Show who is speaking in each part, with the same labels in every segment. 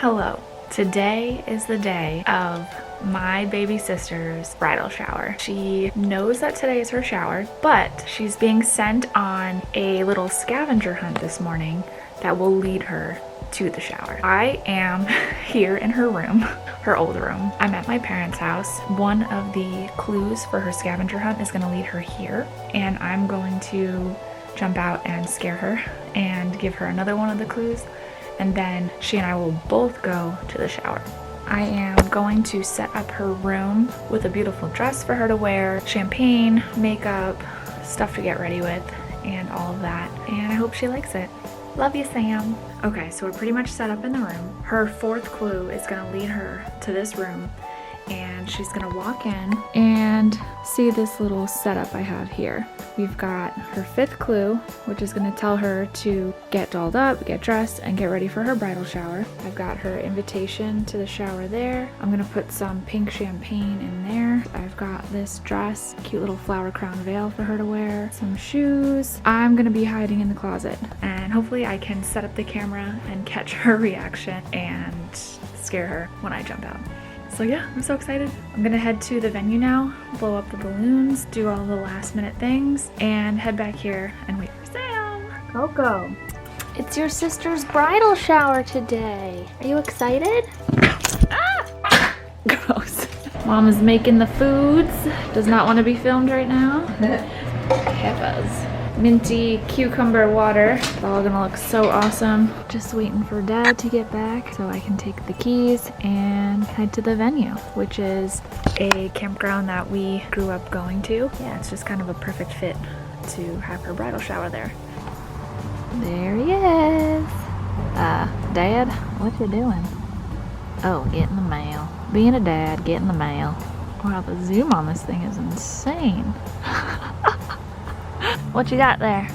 Speaker 1: Hello. Today is the day of my baby sister's bridal shower. She knows that today is her shower, but she's being sent on a little scavenger hunt this morning that will lead her to the shower. I am here in her room, her old room. I'm at my parents' house. One of the clues for her scavenger hunt is gonna lead her here, and I'm going to jump out and scare her and give her another one of the clues, and then she and I will both go to the shower. I am going to set up her room with a beautiful dress for her to wear, champagne, makeup, stuff to get ready with, and all of that, and I hope she likes it. Love you, Sam. Okay, so we're pretty much set up in the room. Her fourth clue is gonna lead her to this room, and she's gonna walk in and see this little setup I have here. We've got her fifth clue, which is gonna tell her to get dolled up, get dressed, and get ready for her bridal shower. I've got her invitation to the shower there. I'm gonna put some pink champagne in there. I've got this dress, cute little flower crown veil for her to wear, some shoes. I'm gonna be hiding in the closet, and hopefully I can set up the camera and catch her reaction and scare her when I jump out. So yeah, I'm so excited. I'm gonna head to the venue now, blow up the balloons, do all the last minute things, and head back here and wait for Sam. Coco, it's your sister's bridal shower today. Are you excited? Ah! Gross. Mom is making the foods. Does not want to be filmed right now. Peppers. Minty cucumber water. It's all gonna look so awesome. Just waiting for Dad to get back so I can take the keys and head to the venue, which is a campground that we grew up going to. Yeah, it's just kind of a perfect fit to have her bridal shower there. There he is. Dad, what you doing? Oh, getting the mail. Being a dad, getting the mail. Wow, the zoom on this thing is insane. What you got there?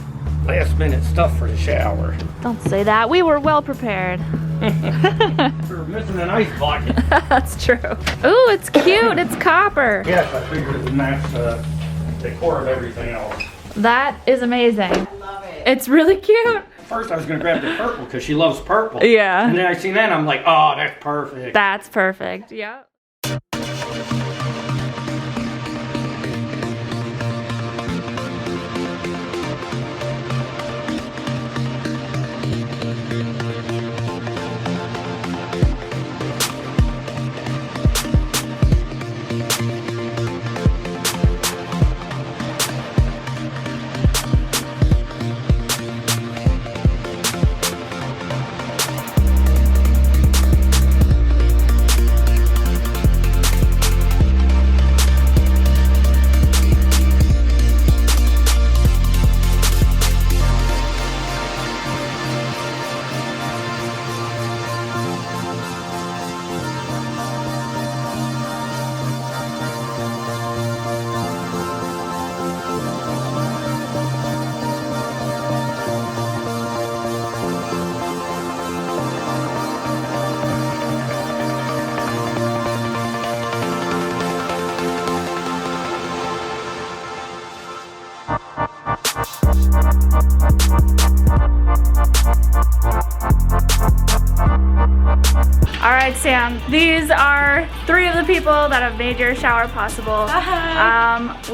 Speaker 2: Last minute stuff for the shower.
Speaker 1: Don't say that. We were well prepared.
Speaker 2: We were missing an ice bucket.
Speaker 1: That's true. Ooh, it's cute. It's copper.
Speaker 2: Yes, I figured it would match the decor of everything else.
Speaker 1: That is amazing.
Speaker 3: I love it.
Speaker 1: It's really cute.
Speaker 2: First, I was going to grab the purple because she loves purple.
Speaker 1: Yeah.
Speaker 2: And then I seen that and I'm like, oh, that's perfect.
Speaker 1: That's perfect. Yeah. All right, Sam, these are 3 of the people that have made your shower possible.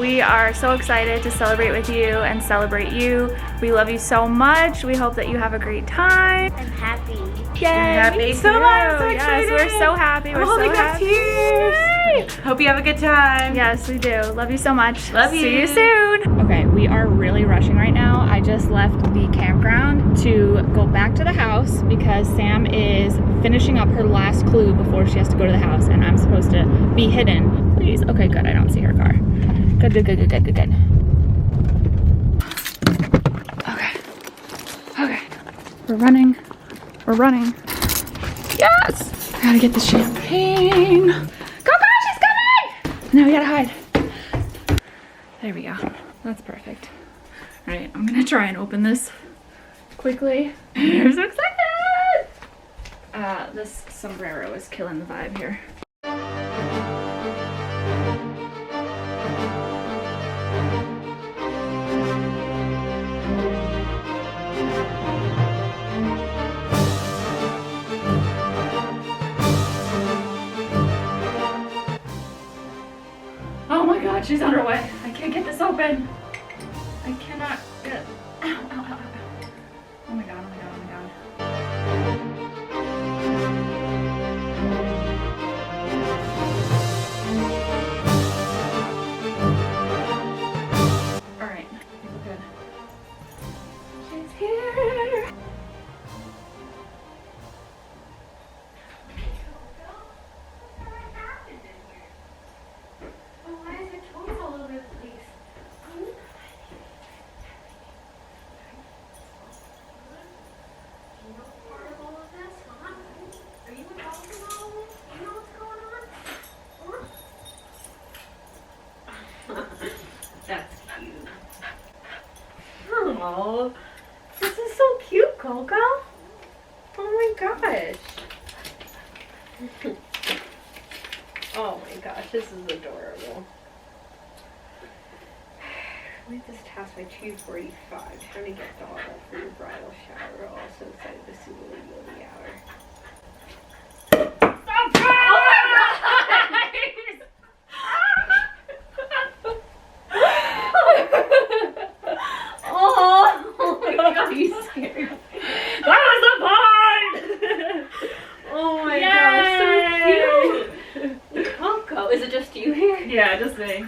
Speaker 1: We are so excited to celebrate with you and celebrate you. We love you so much. We hope that you have a great time.
Speaker 4: I'm happy.
Speaker 1: Yay!
Speaker 3: Happy
Speaker 1: so
Speaker 3: too.
Speaker 1: much.
Speaker 3: I'm so
Speaker 1: Yes,
Speaker 3: excited.
Speaker 1: we're so happy. We're so happy.
Speaker 3: Tears. Hope you have a good time.
Speaker 1: Yes, we do. Love you so much.
Speaker 3: Love you.
Speaker 1: See you soon. Okay, we are really rushing right now. I just left the campground to go back to the house because Sam is finishing up her last clue before she has to go to the house, and I'm supposed to be hidden. Please. Okay, good. I don't see her car. Good, good, good, good, good, good, good. Okay. Okay. We're running. We're running. Yes! I gotta get the champagne. Go, she's coming! Now we gotta hide. There we go. That's perfect. All right, I'm gonna try and open this quickly. I'm so excited! This sombrero is killing the vibe here. god, she's on her way. I can't get this open. I cannot get. Ow, ow, ow, ow. Oh my god, oh my god, oh my god. Alright, I think we're good. She's here.
Speaker 3: That's cute. Oh, this is so cute, Coco. Oh my gosh. Oh my gosh, this is adorable. With this task by 2:45, time to get dolled up for your bridal shower. We're also excited to see what you'll be hour.
Speaker 1: Yeah, just me.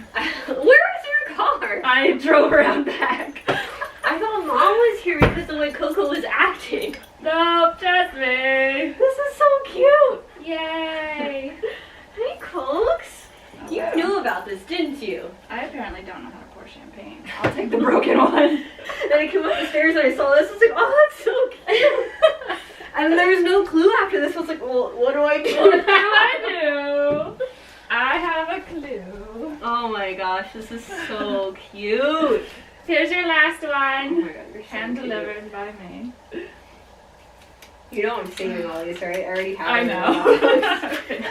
Speaker 3: Where's your car?
Speaker 1: I drove around back.
Speaker 3: I thought Mom was here because the way Coco was acting.
Speaker 1: Nope, just me.
Speaker 3: This is so cute.
Speaker 1: Yay.
Speaker 3: Hey, Cokes.
Speaker 1: Oh,
Speaker 3: You
Speaker 1: wow.
Speaker 3: knew about this, didn't you?
Speaker 1: I apparently don't know how to pour champagne. I'll take the broken one.
Speaker 3: And I came up the stairs and I saw this. I was like, oh, that's so cute. And there was no clue after this. I was like, well, what do I do?
Speaker 1: What do I do? I have a clue.
Speaker 3: Oh my gosh, this is so cute.
Speaker 1: Here's your last
Speaker 3: Oh
Speaker 1: one.
Speaker 3: my god, you're so
Speaker 1: Hand
Speaker 3: cute.
Speaker 1: delivered by me.
Speaker 3: You know I'm singing all these, right? I already have
Speaker 1: I
Speaker 3: it.
Speaker 1: know.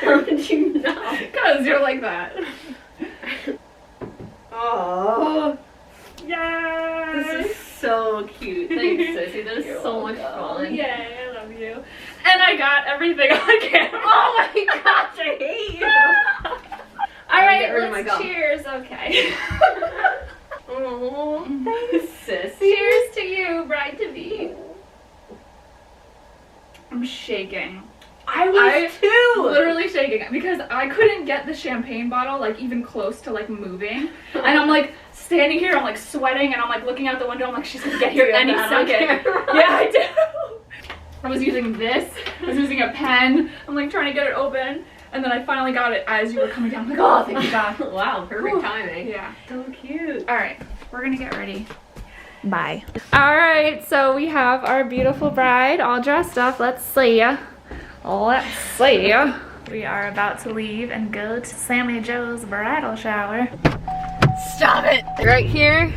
Speaker 3: How did you know?
Speaker 1: Because you're like that.
Speaker 3: Oh,
Speaker 1: Yay!
Speaker 3: this is so cute. Thanks, Sissy. That is
Speaker 1: You're
Speaker 3: so much
Speaker 1: welcome.
Speaker 3: fun.
Speaker 1: Yay, I love you. And I got everything on camera.
Speaker 3: Oh my gosh, I hate you.
Speaker 1: Alright,
Speaker 3: get rid of my
Speaker 1: let's
Speaker 3: gum.
Speaker 1: cheers, okay.
Speaker 3: Oh, thanks, Sissy.
Speaker 1: Cheers to you, bride to be. I'm shaking.
Speaker 3: I was too.
Speaker 1: Literally shaking because I couldn't get the champagne bottle like even close to like moving. And I'm like standing here, I'm like sweating and I'm like looking out the window, I'm like she's gonna get here any second. Yeah, I do. I was using this, I was using a pen, I'm like trying to get it open. And then I finally got it as you were coming down. I'm like, oh, thank you God.
Speaker 3: Wow, perfect
Speaker 1: Whew.
Speaker 3: timing.
Speaker 1: Yeah.
Speaker 3: So cute.
Speaker 1: All right, we're gonna get ready. Bye. All right, so we have our beautiful bride all dressed up. Let's see. Let's see. We are about to leave and go to Sammy Joe's bridal shower.
Speaker 3: Stop it. Right here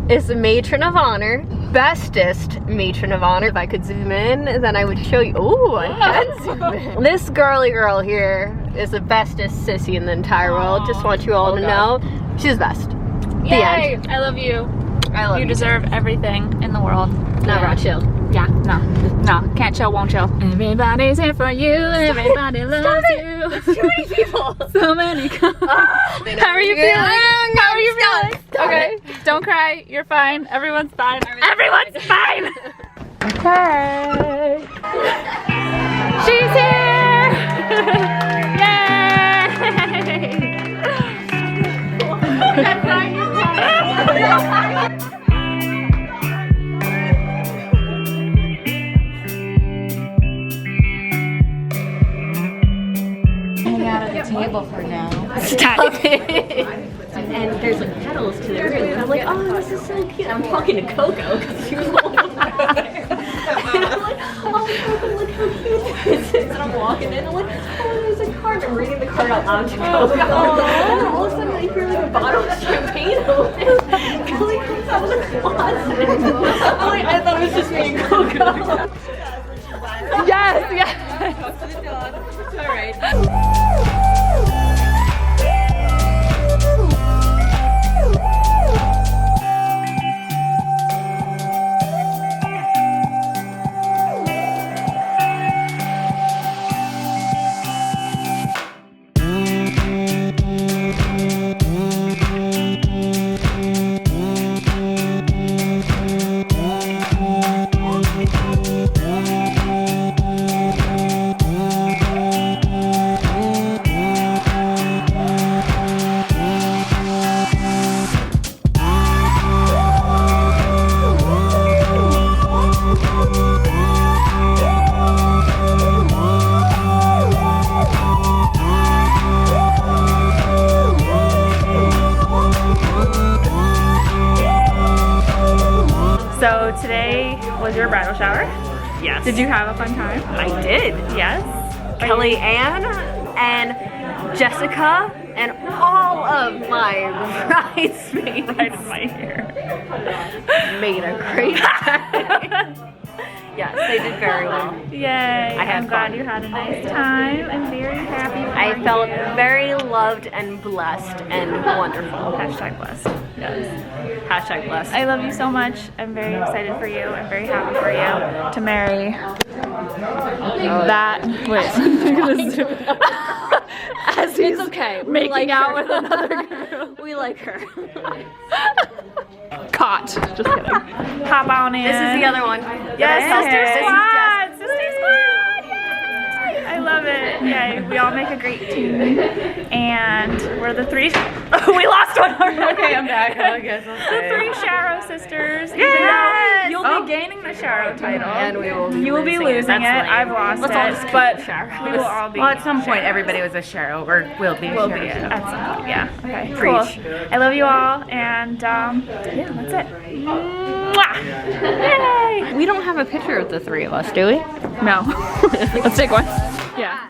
Speaker 3: is the matron of honor. Bestest matron of honor. If I could zoom in, then I would show you. Ooh, I can zoom in. This girly girl here is the bestest sissy in the entire world. Just want you all to know she's the best. The
Speaker 1: Yay!
Speaker 3: end.
Speaker 1: I love you.
Speaker 3: I love
Speaker 1: You deserve everything in the world.
Speaker 3: Not about chill.
Speaker 1: Yeah, no, can't chill, won't chill. Everybody's here for you. Everybody loves you.
Speaker 3: There's too many people.
Speaker 1: So many. How are you feeling? How are you feeling? Okay, don't cry. You're fine. Everyone's fine. Everyone's fine. Okay. She's here. Yay.
Speaker 4: Out of the table for now.
Speaker 3: Stop it. And there's like petals to their ears. And I'm like, oh, this is so cute. I'm talking to Coco because she was holding my hair. And I'm like, oh, Coco, look how cute this is. And I'm walking in. I'm like, oh, there's a card. I'm reading the card out loud to Coco. And all of a sudden, I hear like a bottle of champagne open. Kelly comes out of the closet. I'm like, I thought it was just me and Coco.
Speaker 1: Yes, yes.
Speaker 3: It's all right.
Speaker 1: was your bridal shower?
Speaker 3: Yes.
Speaker 1: Did you have a fun time?
Speaker 3: I did.
Speaker 1: Yes.
Speaker 3: Kelly Ann and Jessica and all of my bridesmaids
Speaker 1: Right in my ear.
Speaker 3: made a great day. Yes, they did very well.
Speaker 1: Yay.
Speaker 3: had
Speaker 1: I'm glad
Speaker 3: fun.
Speaker 1: you had a nice time. I'm very happy for
Speaker 3: I felt
Speaker 1: you.
Speaker 3: very loved and blessed and wonderful.
Speaker 1: Hashtag blessed. Yes.
Speaker 3: Hashtag blessed.
Speaker 1: I love you so much. I'm very excited for you. I'm very happy for you to marry that. Wait. As he's
Speaker 3: It's okay. We
Speaker 1: making
Speaker 3: like
Speaker 1: out
Speaker 3: her.
Speaker 1: with another girl.
Speaker 3: We like her.
Speaker 1: Caught. Just kidding. Hop on in.
Speaker 3: This is the other one.
Speaker 1: Yes, sister
Speaker 3: This is
Speaker 1: squad. Sister squad. Yay. I love it. Yay. We all make a great team. And we're the three. We lost one already.
Speaker 4: Okay, I'm back. I guess I'll
Speaker 1: The
Speaker 4: say.
Speaker 1: three Sharrow sisters.
Speaker 3: Yes!
Speaker 1: You'll be gaining the Sharrow title.
Speaker 3: And we will be
Speaker 1: You will be losing it.
Speaker 3: That's lame.
Speaker 1: I've lost
Speaker 3: Let's all
Speaker 1: it.
Speaker 3: just keep
Speaker 1: But
Speaker 3: Sharrow.
Speaker 1: we will all be.
Speaker 4: Well, at some point, everybody was a Cheryl, or will be a
Speaker 1: Will
Speaker 4: Cheryl.
Speaker 1: be it at some point. Yeah. Okay.
Speaker 3: Preach.
Speaker 1: Cool. I love you all. And yeah, that's it. Mwah. Yay.
Speaker 3: We don't have a picture of the three of us, do we?
Speaker 1: No. Let's take one. Yeah.